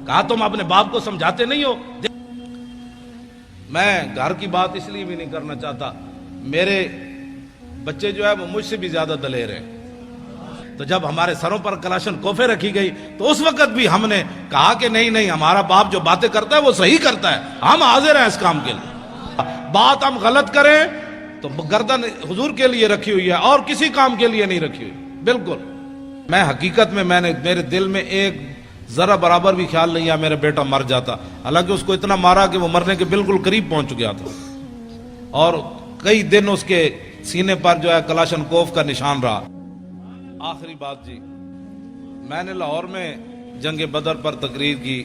کہا تم اپنے باپ کو سمجھاتے نہیں ہو؟ میں گھر کی بات اس لیے بھی نہیں کرنا چاہتا، میرے بچے جو ہے وہ مجھ سے بھی زیادہ دلیر ہیں، تو جب ہمارے سروں پر کلاشن کوفے رکھی گئی تو اس وقت بھی ہم نے کہا کہ نہیں ہمارا باپ جو باتیں کرتا ہے وہ صحیح کرتا ہے، ہم حاضر ہیں اس کام کے لیے۔ بات ہم غلط کریں تو گردن حضور کے لیے رکھی ہوئی ہے اور کسی کام کے لیے نہیں رکھی ہوئی، بالکل۔ میں حقیقت میں میرے دل میں ایک ذرا برابر بھی خیال نہیں ہے میرا بیٹا مر جاتا، حالانکہ اس کو اتنا مارا کہ وہ مرنے کے بالکل قریب پہنچ گیا تھا، اور کئی دن اس کے سینے پر جو ہے کلاشن کوف کا نشان رہا۔ آخری بات جی، میں نے لاہور میں جنگ بدر پر تقریر کی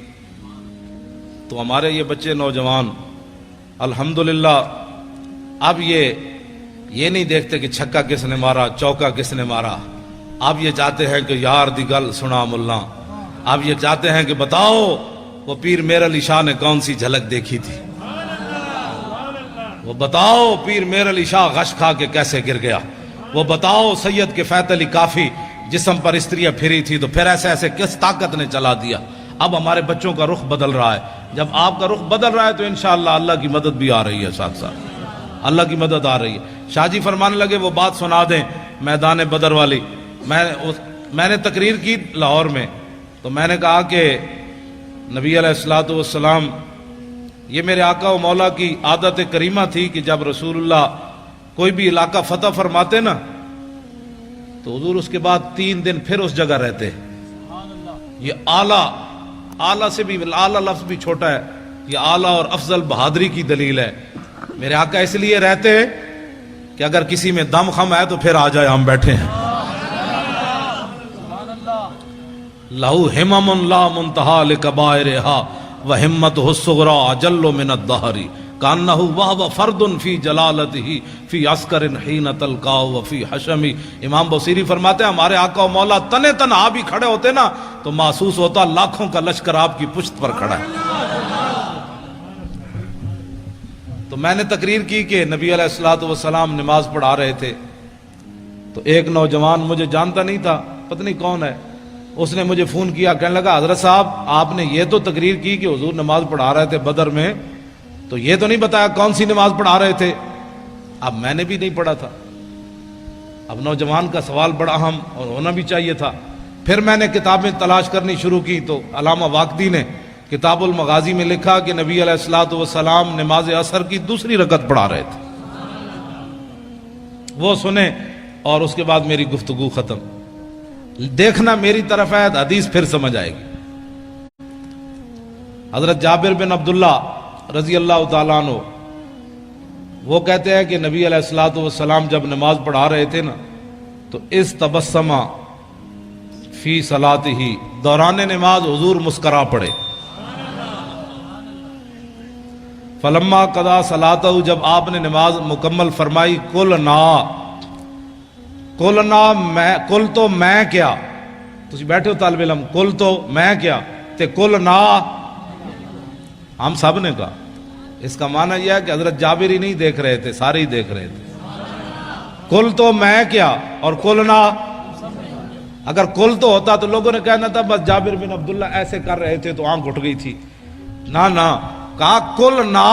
تو ہمارے یہ بچے نوجوان الحمدللہ اب یہ نہیں دیکھتے کہ چھکا کس نے مارا، چوکا کس نے مارا، اب یہ چاہتے ہیں کہ یار دی گل سنا ملا، اب یہ چاہتے ہیں کہ بتاؤ وہ پیر میر علی شاہ نے کون سی جھلک دیکھی تھی، وہ بتاؤ پیر میر علی شاہ غش کھا کے کیسے گر گیا، وہ بتاؤ سید کے فیت علی کافی جسم پر استریاں پھری تھی تو پھر ایسے کس طاقت نے چلا دیا۔ اب ہمارے بچوں کا رخ بدل رہا ہے، جب آپ کا رخ بدل رہا ہے تو انشاءاللہ اللہ کی مدد بھی آ رہی ہے، ساتھ ساتھ اللہ کی مدد آ رہی ہے۔ شاہ جی فرمانے لگے وہ بات سنا دیں میدان بدر والی۔ میں نے تقریر کی لاہور میں، تو میں نے کہا کہ نبی علیہ الصلوۃ والسلام، یہ میرے آقا و مولا کی عادت کریمہ تھی کہ جب رسول اللہ کوئی بھی علاقہ فتح فرماتے نا تو حضور اس کے بعد 3 دن پھر اس جگہ رہتے۔ یہ اعلیٰ سے بھی اعلیٰ لفظ بھی چھوٹا ہے، یہ اعلیٰ اور افضل بہادری کی دلیل ہے۔ میرے آقا اس لیے رہتے کہ اگر کسی میں دم خم ہے تو پھر آ جائے، ہم بیٹھے ہیں۔ لہو ہمم لا منتہا لکبائرہا وہمتہ الصغریٰ اجل من الدہر کانہ وہو فرد فی جلالتہ فی عسکر حین تلقاہ وفی حشمی۔ امام بصیری فرماتے ہیں ہمارے آقا و مولا تنے تنہا بھی کھڑے ہوتے نا تو محسوس ہوتا لاکھوں کا لشکر آپ کی پشت پر کھڑا ہے۔ تو میں نے تقریر کی کہ نبی علیہ الصلوۃ والسلام نماز پڑھا رہے تھے، تو ایک نوجوان مجھے جانتا نہیں تھا، پتہ نہیں کون ہے، اس نے مجھے فون کیا، کہنے لگا حضرت صاحب آپ نے یہ تو تقریر کی کہ حضور نماز پڑھا رہے تھے بدر میں، تو یہ تو نہیں بتایا کون سی نماز پڑھا رہے تھے۔ اب میں نے بھی نہیں پڑھا تھا، اب نوجوان کا سوال بڑا اہم اور ہونا بھی چاہیے تھا۔ پھر میں نے کتابیں تلاش کرنی شروع کی تو علامہ واقدی نے کتاب المغازی میں لکھا کہ نبی علیہ الصلوۃ والسلام نماز عصر کی 2 رکعت پڑھا رہے تھے۔ وہ سنے اور اس کے بعد میری گفتگو ختم۔ دیکھنا میری طرف ہے، حدیث پھر سمجھ آئے گی۔ حضرت جابر بن عبداللہ رضی اللہ تعالیٰ عنہ وہ کہتے ہیں کہ نبی علیہ الصلوۃ والسلام جب نماز پڑھا رہے تھے نا تو اس تبسمہ فی صلاتہ، دوران نماز حضور مسکرا پڑے۔ فلما قضا صلاتہ، جب آپ نے نماز مکمل فرمائی، کل تو میں کیا، تسی بیٹھے ہو طالب علم، کل تو میں کیا تے کل نا ہم سب نے کہا۔ اس کا معنی یہ ہے کہ حضرت جابر ہی نہیں دیکھ رہے تھے، سارے ہی دیکھ رہے تھے۔ کل تو میں کیا اور کل نا، اگر کل تو ہوتا تو لوگوں نے کہنا تھا بس جابر بن عبداللہ ایسے کر رہے تھے تو آنکھ اٹھ گئی تھی، نہ کہا کل نا،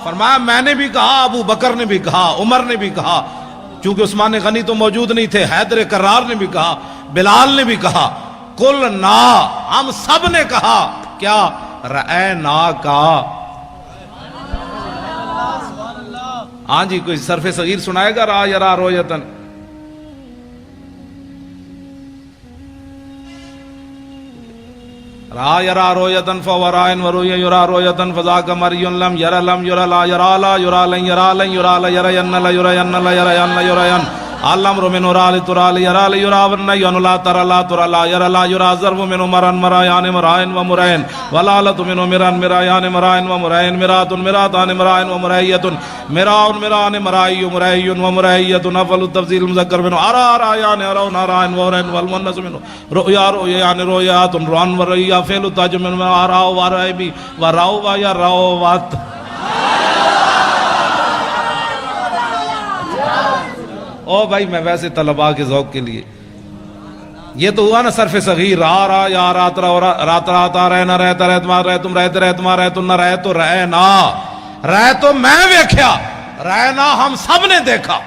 فرمایا میں نے بھی کہا، ابو بکر نے بھی کہا، عمر نے بھی کہا، چونکہ عثمان غنی تو موجود نہیں تھے، حیدر کرار نے بھی کہا، بلال نے بھی کہا، کل نا، ہم سب نے کہا کیا، رأینا کا۔ ہاں جی، کوئی صرف صغیر سنائے گا، را یرا رویتن؟ را یرا رویتن فورائن وروی یرا رویتن فذاک مریون لم یرا لم یرا لا یرا لا یرا لن یرا لن یرا لا یرین لا یرین لا یرین لا یرین علم من رال ترال یرا لا یرا ون ین لا ترى لا ترى لا یرا لا یرا ضرب من مران مرایان مرائن و مرائن ولالت من مران مرایان مرائن و مرائن مرات مراتان مرائن و مرائیت مراون مران مرائی مرائی و مرائیت نفل التفضیل مذکر من ارا رایان ارون ارائن و رین والمنس من رؤیا رؤیان رؤیات روان و رؤیا فعل تاج من اراو و رائبی و راو و یا راوات۔ او بھائی میں ویسے طلباء کے ذوق کے لیے یہ تو ہوا نا صرف صغیر، را را یا رات را رات رات آ رہے نہ رہتا رہ تمہارا رہ تم رہتے رہ تمہارا رہ تم نہ رہے تو رہے نا، رہ تو میں ویکھیا، رہے نا ہم سب نے دیکھا.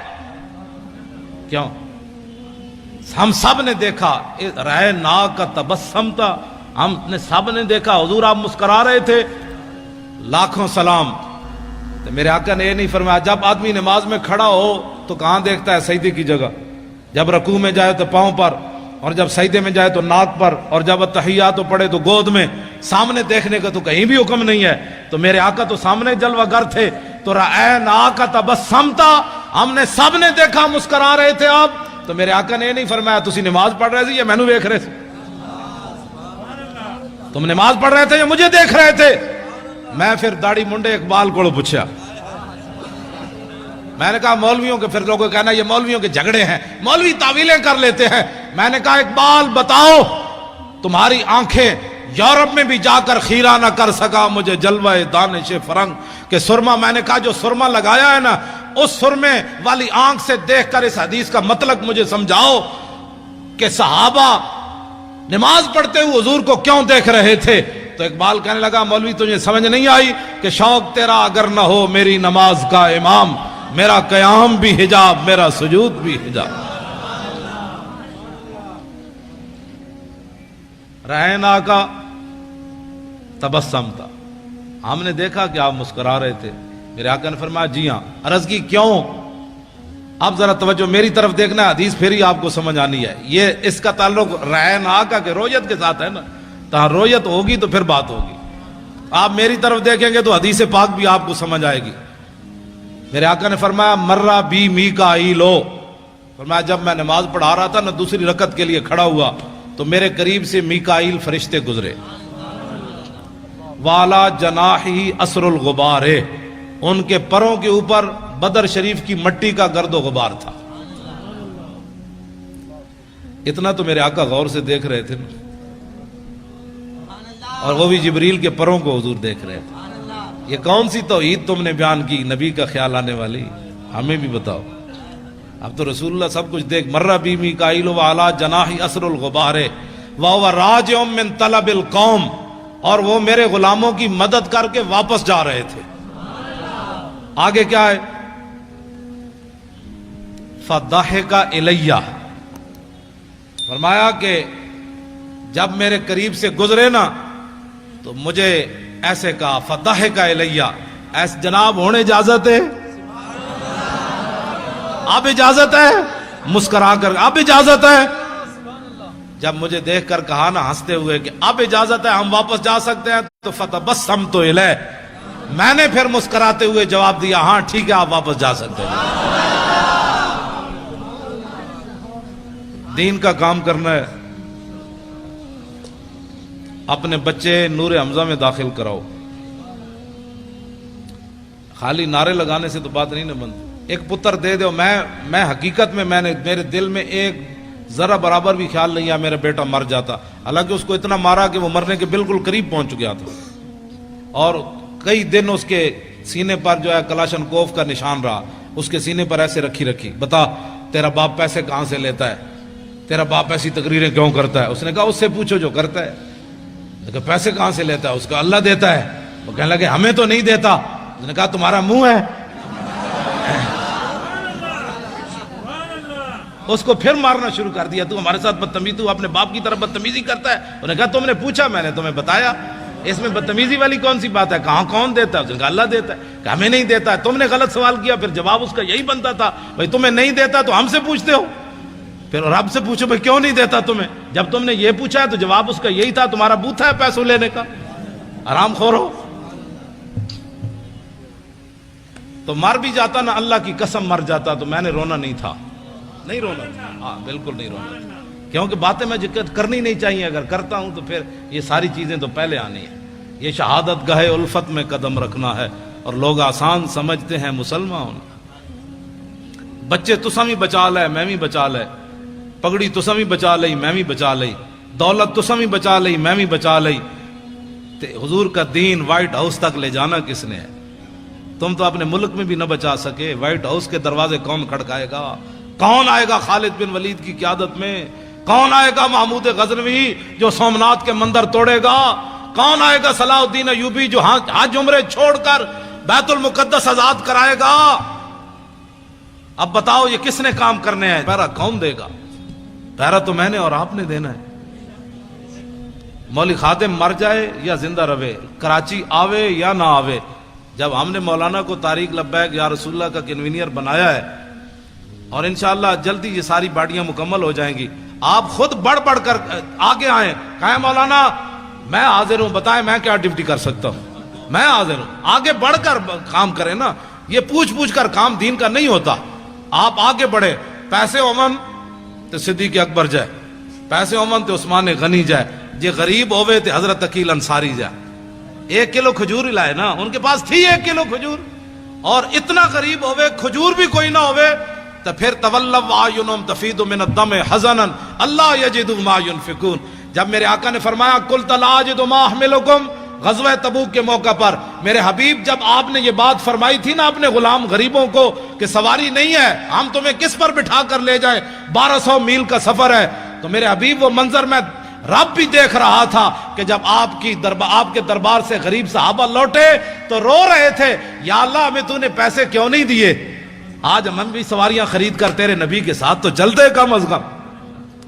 کیوں؟ ہم سب نے دیکھا. رہے نا کا تبسم تھا، ہم نے سب نے دیکھا. حضور آپ مسکرا رہے تھے، لاکھوں سلام. تو میرے آقا نے یہ نہیں فرمایا جب آدمی نماز میں کھڑا ہو تو کہاں دیکھتا ہے؟ سجدے کی جگہ. جب رکوع میں جائے تو پاؤں پر، اور جب سجدے میں جائے تو ناک پر، اور جب تحیات پڑھے تو گود میں. سامنے دیکھنے کا تو کہیں بھی حکم نہیں ہے. تو میرے آقا تو سامنے جلوہ گر تھے. تو رأینا کا تبسم تھا، ہم نے سب نے دیکھا مسکرا رہے تھے آپ. تو میرے آقا نے یہ نہیں فرمایا تسی نماز پڑھ رہے تھے یا مینوں دیکھ رہے تھے؟ تم نماز پڑھ رہے تھے یا مجھے دیکھ رہے تھے؟ میں پھر داڑھی منڈے اقبال کو پوچھا. میں نے کہا مولویوں کے، پھر لوگوں کہنا یہ مولویوں کے جھگڑے ہیں، مولوی تعویلیں کر لیتے ہیں. میں نے کہا اقبال بتاؤ، تمہاری آنکھیں یورپ میں بھی جا کر خیرہ نہ کر سکا مجھے جلوہ دانش فرنگ کہ سرما. میں نے کہا جو سرما لگایا ہے نا، اس سرمے والی آنکھ سے دیکھ کر اس حدیث کا مطلب مجھے سمجھاؤ کہ صحابہ نماز پڑھتے ہوئے حضور کو کیوں دیکھ رہے تھے. تو اقبال کہنے لگا مولوی تجھے سمجھ نہیں آئی کہ شوق تیرا اگر نہ ہو میری نماز کا امام، میرا قیام بھی حجاب، میرا سجود بھی حجاب. رہنا کا تبسم تھا، ہم نے دیکھا کہ آپ مسکرا رہے تھے. میرے آقا نے فرمایا جی ہاں. عرض کی کیوں؟ اب ذرا توجہ میری طرف دیکھنا، حدیث پھر ہی آپ کو سمجھ آنی ہے. یہ اس کا تعلق رہنا کا کہ رویت کے ساتھ ہے نا، تو رویت ہوگی تو پھر بات ہوگی. آپ میری طرف دیکھیں گے تو حدیث پاک بھی آپ کو سمجھ آئے گی. میرے آقا نے فرمایا مرہ بی میکائیلو، فرمایا جب میں نماز پڑھا رہا تھا نا، دوسری رکعت کے لیے کھڑا ہوا تو میرے قریب سے میکائیل فرشتے گزرے. والا جناحی اسر الغبار، ان کے پروں کے اوپر بدر شریف کی مٹی کا گرد و غبار تھا. اتنا تو میرے آقا غور سے دیکھ رہے تھے نا، اور وہ بھی جبریل کے پروں کو حضور دیکھ رہے تھے. یہ کون سی توحید تم نے بیان کی نبی کا خیال آنے والی؟ ہمیں بھی بتاؤ. اب تو رسول اللہ سب کچھ دیکھ. مرہ بی میکائیل وعلی جناحی اسر الغبار وہو راجع من طلب القوم، اور وہ میرے غلاموں کی مدد کر کے واپس جا رہے تھے. آگے کیا ہے؟ فضحک الیہ، فرمایا کہ جب میرے قریب سے گزرے نا تو مجھے ایسے کہا فضحک الیہ، ایسے جناب ہونے اجازت ہے؟ اب اجازت ہے؟ مسکرا کر اب اجازت ہے؟ جب مجھے دیکھ کر کہا نا ہنستے ہوئے کہ اب اجازت ہے، ہم واپس جا سکتے ہیں، تو فتبسمت الیہ، میں نے پھر مسکراتے ہوئے جواب دیا ہاں ٹھیک ہے آپ واپس جا سکتے ہیں. دین کا کام کرنا ہے، اپنے بچے نور حمزہ میں داخل کراؤ. خالی نعرے لگانے سے تو بات نہیں نہ بنتی. ایک پتر دے دو. میں حقیقت میں میرے دل میں ایک ذرا برابر بھی خیال نہیں ہے میرا بیٹا مر جاتا. حالانکہ اس کو اتنا مارا کہ وہ مرنے کے بالکل قریب پہنچ گیا تھا، اور کئی دن اس کے سینے پر جو ہے کلاشن کوف کا نشان رہا. اس کے سینے پر ایسے رکھی بتا تیرا باپ پیسے کہاں سے لیتا ہے، تیرا باپ ایسی تقریریں کیوں کرتا ہے؟ اس نے کہا اس سے پوچھو جو کرتا ہے. کہ پیسے کہاں سے لیتا ہے؟ اس کا اللہ دیتا ہے. وہ کہنے لگے ہمیں تو نہیں دیتا. اس نے کہا تمہارا منہ ہے. اس کو پھر مارنا شروع کر دیا. تو ہمارے ساتھ بدتمیزی، تو اپنے باپ کی طرف بدتمیزی کرتا ہے. انہوں نے کہا تم نے پوچھا، میں نے تمہیں بتایا. اس میں بدتمیزی والی کون سی بات ہے؟ کہاں کون دیتا ہے؟ اس نے کہا اللہ دیتا ہے. کہ ہمیں نہیں دیتا ہے. تم نے غلط سوال کیا. پھر جواب اس کا یہی بنتا تھا بھائی تمہیں نہیں دیتا تو ہم سے پوچھتے ہو. پھر رب سے پوچھو بھائی کیوں نہیں دیتا تمہیں؟ جب تم نے یہ پوچھا ہے تو جواب اس کا یہی تھا تمہارا بوتھا ہے پیسوں لینے کا، آرام خور ہو. تو مر بھی جاتا نا، اللہ کی قسم مر جاتا تو میں نے رونا نہیں تھا. نہیں رونا تھا، ہاں بالکل نہیں رونا تھا. کیونکہ باتیں میں کرنی نہیں چاہیے. اگر کرتا ہوں تو پھر یہ ساری چیزیں تو پہلے آنی ہیں. یہ شہادت گاہ الفت میں قدم رکھنا ہے، اور لوگ آسان سمجھتے ہیں مسلمان ہونا. بچے تساں بھی بچا لے میں بھی بچا لے، پگڑی تساں بھی بچا لئی میں بھی بچا لئی، دولت تساں بھی بچا لئی میں بھی بچا لئی. حضور کا دین وائٹ ہاؤس تک لے جانا کس نے ہے؟ تم تو اپنے ملک میں بھی نہ بچا سکے. وائٹ ہاؤس کے دروازے کون کھڑکائے گا؟ کون آئے گا خالد بن ولید کی قیادت میں؟ کون آئے گا محمود غزنوی جو سومناتھ کے مندر توڑے گا؟ کون آئے گا صلاح الدین ایوبی جو حج عمرے چھوڑ کر بیت المقدس آزاد کرائے گا؟ اب بتاؤ یہ کس نے کام کرنے ہیں؟ پہرا کون دے گا؟ پہرا تو میں نے اور آپ نے دینا ہے۔ مولوی خادم مر جائے یا زندہ رہے، کراچی آوے یا نہ آوے، جب ہم نے مولانا کو طارق لبیک یا رسول اللہ کا کنوینئر بنایا ہے، اور انشاءاللہ جلدی یہ ساری باڑیاں مکمل ہو جائیں گی، آپ خود بڑھ بڑھ کر آگے آئیں، کہیں مولانا میں حاضر ہوں، بتائیں میں کیا ڈیوٹی کر سکتا ہوں، میں حاضر ہوں، آگے بڑھ کر کام کریں نا، یہ پوچھ پوچھ کر کام دین کا نہیں ہوتا۔ آپ آگے بڑھے، پیسے امن تو صدیق اکبر جائے، پیسے امن تو عثمان غنی جائے، جے غریب ہوئے تو حضرت عقیل انصاری جائے۔ 1 کلو کھجور ہی لائے نا، ان کے پاس تھی 1 کلو کھجور، اور اتنا غریب ہوئے کھجور بھی کوئی نہ ہوئے تو پھر تولوا اعینہم تفیض من الدم حزنا اللہ یجدوا ما ينفقون۔ جب میرے آقا نے فرمایا قلت لا اجد ما احملکم، غزوہ تبوک کے موقع پر میرے حبیب جب آپ نے یہ بات فرمائی تھی نا اپنے غلام غریبوں کو کہ سواری نہیں ہے، ہم تمہیں کس پر بٹھا کر لے جائیں، 1200 میل کا سفر ہے، تو میرے حبیب وہ منظر میں رب بھی دیکھ رہا تھا کہ جب آپ کے دربار سے غریب صحابہ لوٹے تو رو رہے تھے، یا اللہ ہمیں تو نے پیسے کیوں نہیں دیے، آج ہم بھی سواریاں خرید کر تیرے نبی کے ساتھ تو چلتے کم از کم۔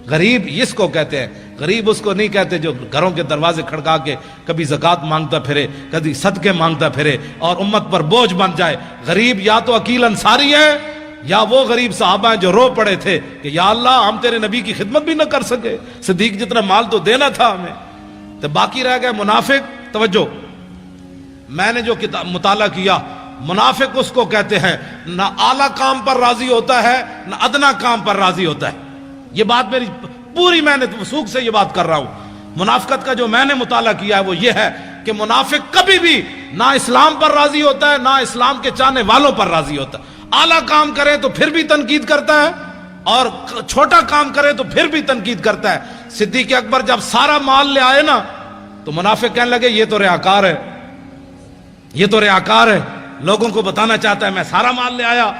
غریب اس کو کہتے ہیں، غریب اس کو نہیں کہتے جو گھروں کے دروازے کھڑکا کے کبھی زکوٰۃ مانگتا پھرے، کبھی صدقے مانگتا پھرے اور امت پر بوجھ بن جائے۔ غریب یا تو عقیل انصاری ہے یا وہ غریب صحابہ ہیں جو رو پڑے تھے کہ یا اللہ ہم تیرے نبی کی خدمت بھی نہ کر سکے، صدیق جتنا مال تو دینا تھا ہمیں، تو باقی رہ گئے منافق۔ توجہ، میں نے جو مطالعہ کیا، منافق اس کو کہتے ہیں نہ اعلیٰ کام پر راضی ہوتا ہے نہ ادنا کام پر راضی ہوتا ہے۔ یہ بات میری پوری، میں نے وثوق سے یہ بات کر رہا ہوں۔ منافقت کا جو میں نے مطالعہ کیا ہے وہ یہ ہے کہ منافق کبھی بھی نہ اسلام پر راضی ہوتا ہے نہ اسلام کے چاہنے والوں پر راضی ہوتا ہے۔ اعلیٰ کام کرے تو پھر بھی تنقید کرتا ہے اور چھوٹا کام کرے تو پھر بھی تنقید کرتا ہے۔ صدیق اکبر جب سارا مال لے آئے نا تو منافق کہنے لگے یہ تو ریاکار ہے، یہ تو ریاکار ہے، لوگوں کو بتانا چاہتا ہے میں سارا مال لے آیا۔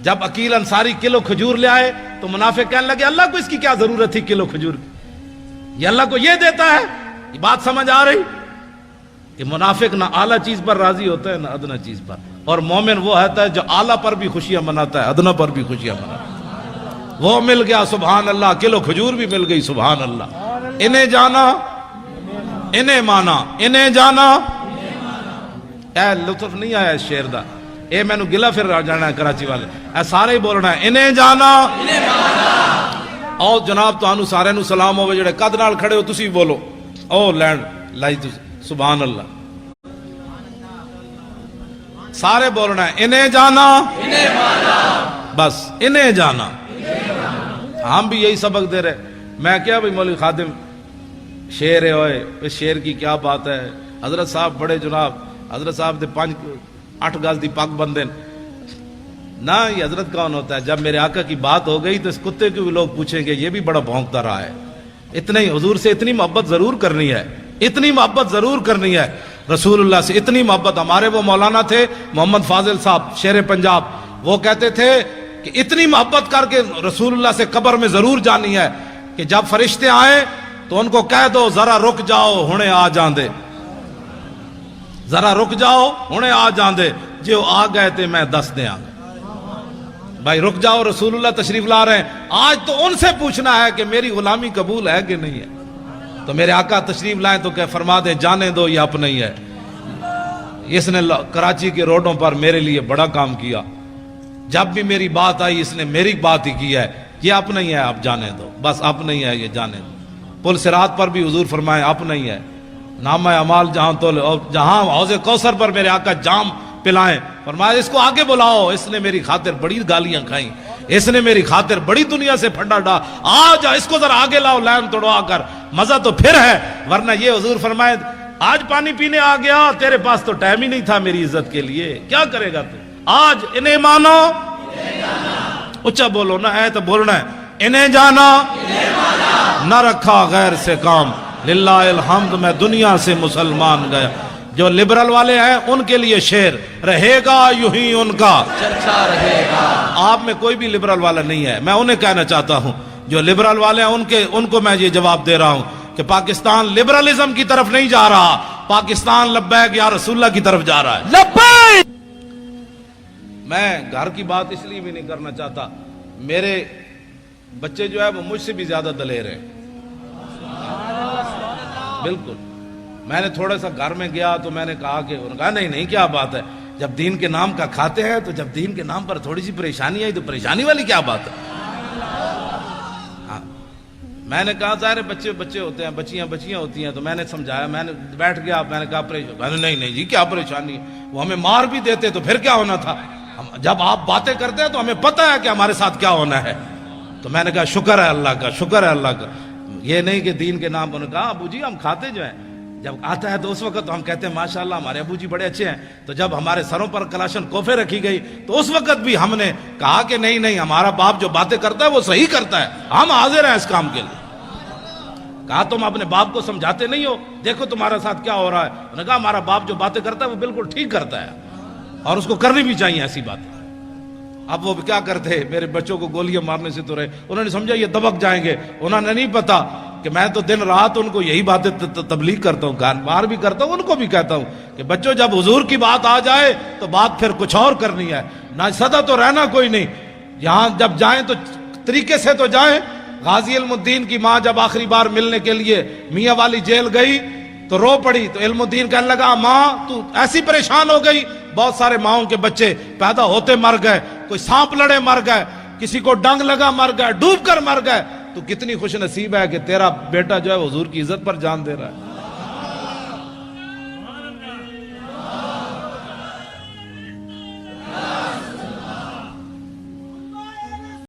جب عقیل انصاری کلو کھجور لے آئے تو منافق کہنے لگے اللہ کو اس کی کیا ضرورت تھی کلو کھجور کی، یہ اللہ کو یہ دیتا ہے۔ یہ بات سمجھ آ رہی کہ منافق نہ اعلیٰ چیز پر راضی ہوتا ہے نہ ادنا چیز پر، اور مومن وہ ہوتا ہے جو اعلیٰ پر بھی خوشیاں مناتا ہے ادنا پر بھی خوشیاں مناتا ہے۔ وہ مل گیا سبحان اللہ، کلو کھجور بھی مل گئی سبحان اللہ۔ انہیں جانا انہیں مانا، انہیں جانا، اے لطف نہیں آیا اس شعر دا، اے میں نو گلا پھر جانا ہے کراچی والے، اے سارے ہی بولنا ہے انہیں جانا انہیں مانا۔ او جناب تانوں سارے نو سلام ہوے جڑے قد نال کھڑے ہو، تسی بولو او لینڈ لائی تسی سبحان اللہ، سارے بولنا ہے انہیں جانا انہیں مانا، بس انہیں جانا۔ ہم بھی یہی سبق دے رہے۔ میں کیا بھئی مولوی خادم شعر ہے ہوئے، اس شعر کی کیا بات ہے، حضرت صاحب بڑے جناب، حضرت صاحب دے 8 گز دی پگ بندے نہ، یہ حضرت کون ہوتا ہے؟ جب میرے آقا کی بات ہو گئی تو اس کتے کو بھی لوگ پوچھیں گے یہ بھی بڑا بھونکتا رہا ہے۔ اتنا ہی حضور سے اتنی محبت ضرور کرنی ہے، اتنی محبت ضرور کرنی ہے رسول اللہ سے، اتنی محبت۔ ہمارے وہ مولانا تھے محمد فاضل صاحب شیر پنجاب، وہ کہتے تھے کہ اتنی محبت کر کے رسول اللہ سے قبر میں ضرور جانی ہے کہ جب فرشتے آئیں تو ان کو کہہ دو ذرا رک جاؤ ہنے آ جاندے، ذرا رک جاؤ ہنے آ جاندے، جو آ گئے تھے میں دس دے آ گئے۔ بھائی رک جاؤ، رسول اللہ تشریف لا رہے ہیں، آج تو ان سے پوچھنا ہے کہ میری غلامی قبول ہے کہ نہیں ہے۔ تو میرے آقا تشریف لائیں تو کہ فرما دیں جانے دو یہ اپنا ہی ہے، اس نے کراچی کے روڈوں پر میرے لیے بڑا کام کیا، جب بھی میری بات آئی اس نے میری بات ہی کی ہے، یہ اپنا ہی ہے آپ جانے دو، بس اپنا ہی ہے یہ جانے دو۔ پل صراط پر بھی حضور فرمائے اپنا ہی ہے، نامہ اعمال جہاں تو جہاں حوض کوثر پر میرے آقا جام پلائیں، فرمایا اس کو آگے بلاؤ، اس نے میری خاطر بڑی گالیاں کھائیں، اس نے میری خاطر بڑی دنیا سے پھنڈا ڈا، آج اس کو ذرا آگے لاؤ لائن توڑوا کر، مزہ تو پھر ہے۔ ورنہ یہ حضور فرمائے آج پانی پینے آ گیا، تیرے پاس تو ٹائم ہی نہیں تھا میری عزت کے لیے، کیا کرے گا تو؟ آج انہیں مانو اچھا بولو نا، اے تو بولنا ہے انہیں جانا نہ رکھا غیر سے کام، للہ الحمد میں دنیا سے مسلمان گیا۔ جو لبرل والے ہیں ان کے لیے شعر رہے گا یوں ہی ان کا چرچا رہے گا۔ آپ میں کوئی بھی لبرل والا نہیں ہے، میں انہیں کہنا چاہتا ہوں جو لبرل والے ہیں ان کو میں یہ جواب دے رہا ہوں کہ پاکستان لبرلزم کی طرف نہیں جا رہا، پاکستان لبیک یا رسول اللہ کی طرف جا رہا ہے۔ لبیک۔ میں گھر کی بات اس لیے بھی نہیں کرنا چاہتا، میرے بچے جو ہے وہ مجھ سے بھی زیادہ دلیر ہیں، بالکل۔ میں نے تھوڑا سا گھر میں گیا تو میں نے کہا کہ انہوں نے کہا نہیں کیا بات ہے، جب دین کے نام کا کھاتے ہیں تو جب دین کے نام پر تھوڑی سی پریشانی آئی تو پریشانی والی کیا بات ہے؟ میں نے کہا ظاہر بچے ہوتے ہیں، بچیاں ہوتی ہیں، تو میں نے سمجھایا، میں نے بیٹھ گیا، میں نے کہا نہیں جی کیا پریشانی ہے، وہ ہمیں مار بھی دیتے تو پھر کیا ہونا تھا، جب آپ باتیں کرتے ہیں تو ہمیں پتہ ہے کہ ہمارے ساتھ کیا ہونا ہے۔ تو میں نے کہا شکر ہے اللہ کا، شکر ہے اللہ کا، یہ نہیں کہ دین کے نام پر۔ انہوں نے کہا ابو جی ہم کھاتے جو ہیں، جب آتا ہے تو اس وقت ہم کہتے ہیں ماشاءاللہ ہمارے ابو جی بڑے اچھے ہیں، تو جب ہمارے سروں پر کلاشن کوفے رکھی گئی تو اس وقت بھی ہم نے کہا کہ نہیں ہمارا باپ جو باتیں کرتا ہے وہ صحیح کرتا ہے، ہم حاضر ہیں اس کام کے لیے۔ کہا تم اپنے باپ کو سمجھاتے نہیں ہو، دیکھو تمہارے ساتھ کیا ہو رہا ہے۔ انہوں نے کہا ہمارا باپ جو باتیں کرتا ہے وہ بالکل ٹھیک کرتا ہے اور اس کو کرنی بھی چاہیے ایسی باتیں۔ اب وہ کیا کرتے، میرے بچوں کو گولیاں مارنے سے تو رہے، انہوں نے سمجھا یہ دبک جائیں گے، انہوں نے نہیں پتا کہ میں تو دن رات ان کو یہی باتیں تبلیغ کرتا ہوں، گھر باہر بھی کرتا ہوں، ان کو بھی کہتا ہوں کہ بچوں جب حضور کی بات آ جائے تو بات پھر کچھ اور کرنی ہے، نہ سدا تو رہنا کوئی نہیں، یہاں جب جائیں تو طریقے سے تو جائیں۔ غازی علم الدین کی ماں جب آخری بار ملنے کے لیے میاں والی جیل گئی تو رو پڑی، تو علم الدین کہنے لگا ماں تو ایسی پریشان ہو گئی، بہت سارے ماؤں کے بچے پیدا ہوتے مر گئے، کوئی سانپ لڑے مر گئے، کسی کو ڈنگ لگا مر گئے، ڈوب کر مر گئے، تو کتنی خوش نصیب ہے کہ تیرا بیٹا جو ہے حضور کی عزت پر جان دے رہا ہے۔